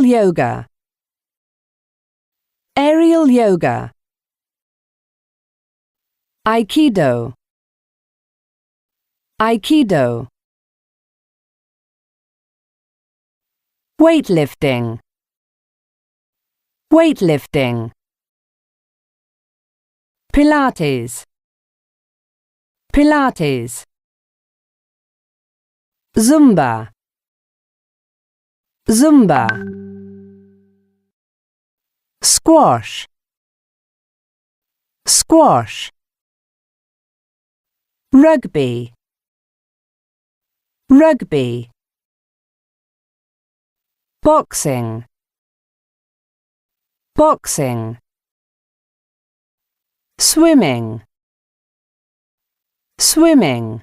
Aerial yoga. Aerial yoga. Aikido. Aikido. Weightlifting. Weightlifting. Pilates. Pilates. Zumba. Zumba. Squash. Squash. Rugby. Rugby. Boxing. Boxing. Swimming. Swimming.